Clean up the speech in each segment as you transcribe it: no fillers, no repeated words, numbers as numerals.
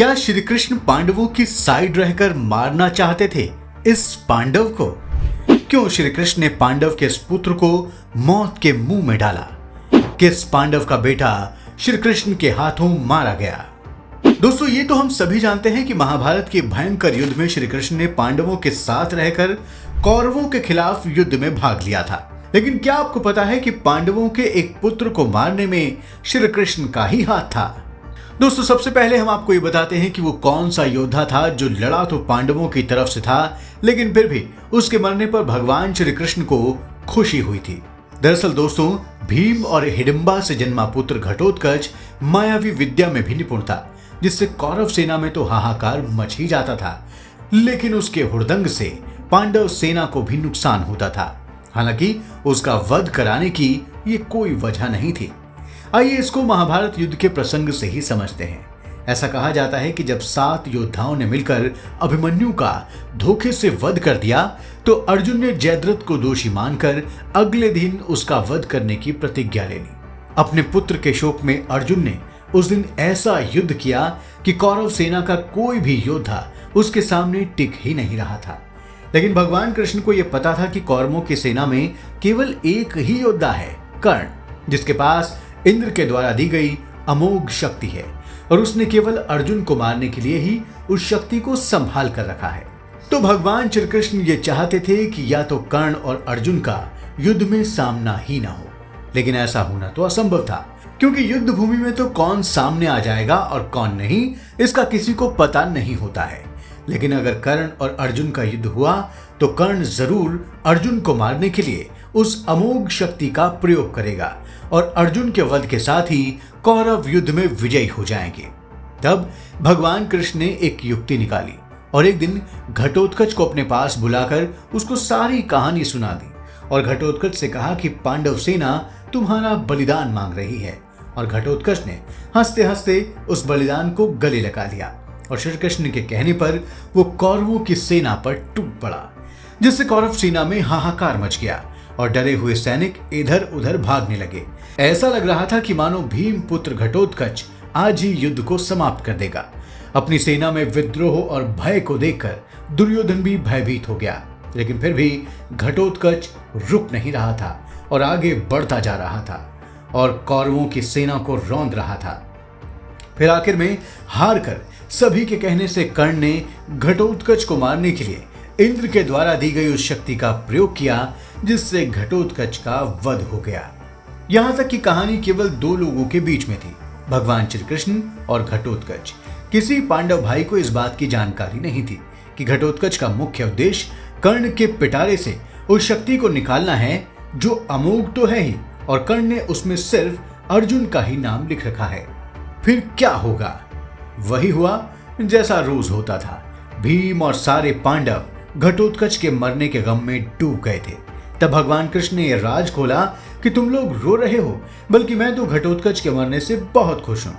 क्या श्री कृष्ण पांडवों की साइड रहकर मारना चाहते थे इस पांडव को? क्यों श्री कृष्ण ने पांडव के इस पुत्र को मौत के मुंह में डाला? किस पांडव का बेटा श्री कृष्ण के हाथों मारा गया? दोस्तों, ये तो हम सभी जानते हैं कि महाभारत के भयंकर युद्ध में श्री कृष्ण ने पांडवों के साथ रहकर कौरवों के खिलाफ युद्ध में भाग लिया था। लेकिन क्या आपको पता है कि पांडवों के एक पुत्र को मारने में श्री कृष्ण का ही हाथ था? दोस्तों, सबसे पहले हम आपको ये बताते हैं कि वो कौन सा योद्धा था जो लड़ा तो पांडवों की तरफ से था, लेकिन फिर भी उसके मरने पर भगवान श्री कृष्ण को खुशी हुई थी। दरअसल दोस्तों, भीम और हिडिंबा से जन्मा पुत्र घटोत्कच मायावी विद्या में भी निपुण था, जिससे कौरव सेना में तो हाहाकार मच ही जाता था। लेकिन उसके हुड़दंग से पांडव सेना को भी नुकसान होता था। हालांकि उसका वध कराने की ये कोई वजह नहीं थी। आइए इसको महाभारत युद्ध के प्रसंग से ही समझते हैं। ऐसा कहा जाता है कि जब 7 योद्धाओं ने मिलकर अभिमन्यु का धोखे से वध कर दिया, तो अर्जुन ने जयद्रथ को दोषी मानकर अगले दिन उसका वध करने की प्रतिज्ञा ले ली। अपने पुत्र के शोक में अर्जुन ने उस दिन ऐसा युद्ध किया कि कौरव सेना का कोई भी योद्धा उसके सामने टिक ही नहीं रहा था। लेकिन भगवान कृष्ण को यह पता था कि कौरवों की सेना में केवल एक ही योद्धा है, कर्ण, जिसके पास इंद्र के द्वारा दी गई अमोघ शक्ति है और उसने केवल अर्जुन को मारने के लिए ही उस शक्ति को संभाल कर रखा है। तो भगवान श्री कृष्ण ये चाहते थे कि या तो कर्ण और अर्जुन का युद्ध में सामना ही ना हो, लेकिन ऐसा होना तो असंभव था, क्योंकि युद्ध भूमि में तो कौन सामने आ जाएगा और कौन नहीं, इसका किसी को पता नहीं होता है। लेकिन अगर कर्ण और अर्जुन का युद्ध हुआ तो कर्ण जरूर अर्जुन को मारने के लिए उस अमोघ शक्ति का प्रयोग करेगा और अर्जुन के वध के साथ ही कौरव युद्ध में विजयी हो जाएंगे। तब भगवान कृष्ण ने एक युक्ति निकाली और एक दिन घटोत्कच को अपने पास बुलाकर उसको सारी कहानी सुना दी और घटोत्कच से कहा कि पांडव सेना तुम्हारा बलिदान मांग रही है। और घटोत्कच ने हंसते हंसते उस बलिदान को गले लगा लिया और श्री कृष्ण के कहने पर वो कौरवों की सेना पर टूट पड़ा, जिससे कौरव सेना में हाहाकार मच गया और डरे हुए सैनिक इधर उधर भागने लगे। ऐसा लग रहा था कि मानो भीम पुत्र घटोत्कच आज ही युद्ध को समाप्त कर देगा। अपनी सेना में विद्रोह और भय को देखकर दुर्योधन भी भयभीत हो गया, लेकिन फिर भी घटोत्कच रुक नहीं रहा था और आगे बढ़ता जा रहा था और कौरवों की सेना को रौंद रहा था। फिर आखिर में हार कर सभी के कहने से कर्ण ने घटोत्कच को मारने के लिए इंद्र के द्वारा दी गई उस शक्ति का प्रयोग किया, जिससे घटोत्कच का वध हो गया। यहां तक कि कहानी केवल 2 लोगों के बीच में थी, भगवान श्री कृष्ण और घटोत्कच। किसी पांडव भाई को इस बात की जानकारी नहीं थी कि घटोत्कच का मुख्य उद्देश्य कर्ण के पिटारे से उस शक्ति को निकालना है जो अमोघ तो है ही, और कर्ण ने उसमें सिर्फ अर्जुन का ही नाम लिख रखा है। फिर क्या होगा? वही हुआ जैसा रोज होता था। भीम और सारे पांडव घटोत्कच के मरने के गम में डूब गए थे। तब भगवान कृष्ण ने यह राज खोला कि तुम लोग रो रहे हो, बल्कि मैं तो घटोत्कच के मरने से बहुत खुश हूं।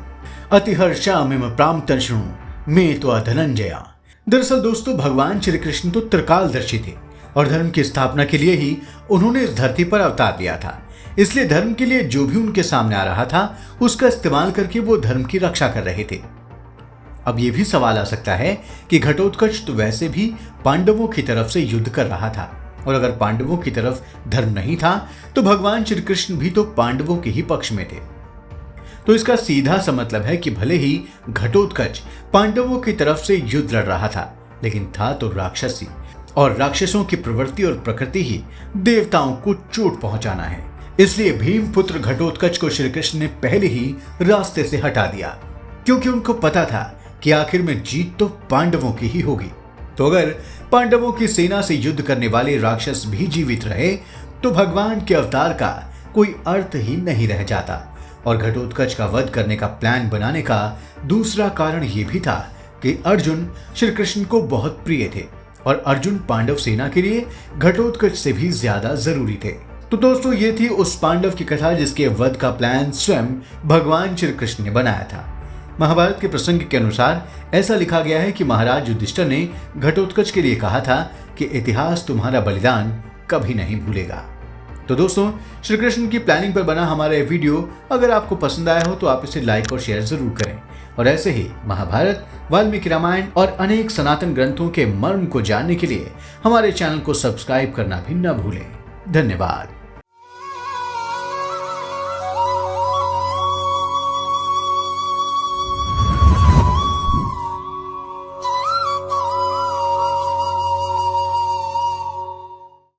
अतिहर्षामिम प्रांतर्षणु में तो धनंजया। दरअसल दोस्तों, भगवान श्री कृष्ण तो त्रिकालदर्शी थे और धर्म की स्थापना के लिए ही उन्होंने इस धरती पर अवतार लिया था। इसलिए धर्म के लिए जो भी उनके सामने आ रहा था, उसका इस्तेमाल करके वो धर्म की रक्षा कर रहे थे। अब ये भी सवाल आ सकता है कि घटोत्कच तो वैसे भी पांडवों की तरफ से युद्ध कर रहा था, और अगर पांडवों की तरफ धर्म नहीं था तो भगवान श्री कृष्ण भी तो पांडवों के ही पक्ष में थे। तो इसका सीधा सा मतलब है कि भले ही घटोत्कच पांडवों की तरफ से युद्ध लड़ रहा था, लेकिन था तो राक्षसी, और राक्षसों की प्रवृत्ति और प्रकृति ही देवताओं को चोट पहुंचाना है। इसलिए भीम पुत्र घटोत्कच को श्री कृष्ण ने पहले ही रास्ते से हटा दिया, क्योंकि उनको पता था कि आखिर में जीत तो पांडवों की ही होगी। तो अगर पांडवों की सेना से युद्ध करने वाले राक्षस भी जीवित रहे तो भगवान के अवतार का कोई अर्थ ही नहीं रह जाता। और घटोत्कच का वध करने का प्लान बनाने का दूसरा कारण यह भी था कि अर्जुन श्री कृष्ण को बहुत प्रिय थे और अर्जुन पांडव सेना के लिए घटोत्कच से भी ज्यादा जरूरी थे। तो दोस्तों, ये थी उस पांडव की कथा जिसके वध का प्लान स्वयं भगवान श्री कृष्ण ने बनाया था। महाभारत के प्रसंग के अनुसार ऐसा लिखा गया है कि महाराज युधिष्ठिर ने घटोत्कच के लिए कहा था कि इतिहास तुम्हारा बलिदान कभी नहीं भूलेगा। तो दोस्तों, श्री कृष्ण की प्लानिंग पर बना हमारा ये वीडियो अगर आपको पसंद आया हो तो आप इसे लाइक और शेयर जरूर करें और ऐसे ही महाभारत, वाल्मीकि रामायण और अनेक सनातन ग्रंथों के मर्म को जानने के लिए हमारे चैनल को सब्सक्राइब करना भी न भूलें। धन्यवाद।